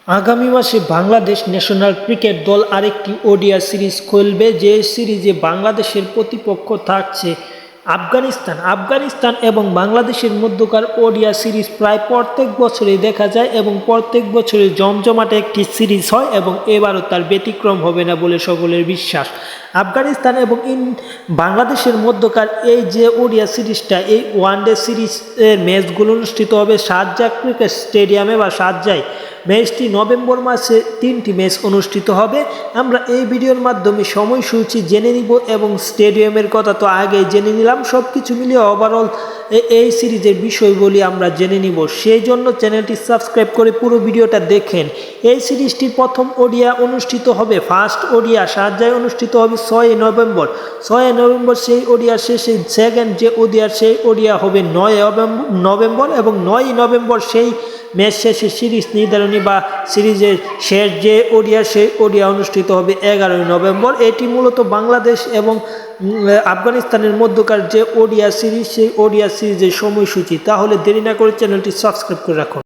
আগামী মাসে Bangladesh national cricket দল আরেকটি ওডিআই সিরিজ খেলবে, যে সিরিজে বাংলাদেশের প্রতিপক্ষ থাকছে আফগানিস্তান এবং বাংলাদেশের মধ্যকার ওডিআই সিরিজ প্রায় প্রত্যেক বছরই দেখা যায় এবং প্রত্যেক বছরে জমজমাটে একটি সিরিজ হয় এবং এবারও তার ব্যতিক্রম হবে না বলে সকলের বিশ্বাস। আফগানিস্তান এবং বাংলাদেশের মধ্যকার এই যে ওডিআই সিরিজটা, এই ওয়ানডে সিরিজের ম্যাচগুলো অনুষ্ঠিত হবে শারজাহ ক্রিকেট স্টেডিয়ামে বা শারজায়। ম্যাচটি নভেম্বর মাসে 3টি ম্যাচ অনুষ্ঠিত হবে। আমরা এই ভিডিওর মাধ্যমে সময়সূচি জেনে নিব এবং স্টেডিয়ামের কথা তো আগেই জেনে নিলাম। সব কিছু মিলিয়ে ওভারঅল এই সিরিজের বিষয়গুলি আমরা জেনে নিব। সেই জন্য চ্যানেলটি সাবস্ক্রাইব করে পুরো ভিডিওটা দেখেন। এই সিরিজটির প্রথম ওডিআই অনুষ্ঠিত হবে, ফার্স্ট ওডিআই শারজায় অনুষ্ঠিত হবে 6 নভেম্বর। 6 নভেম্বর সেই ওডিআই শেষে সেকেন্ড যে ওডিআই সেই ওডিআই হবে 9 নভেম্বর এবং 9 নভেম্বর সেই ম্যাচ শেষে সিরিজ নির্ধারণী বা সিরিজের শেষ যে ওডিআই সেই ওডিআই অনুষ্ঠিত হবে 11 নভেম্বর। এটি মূলত বাংলাদেশ এবং আফগানিস্তানের মধ্যকার যে ওডিআই সিরিজ, সেই ওডিআই সিরিজের সময়সূচি। তাহলে দেরি না করে চ্যানেলটি সাবস্ক্রাইব করে রাখুন।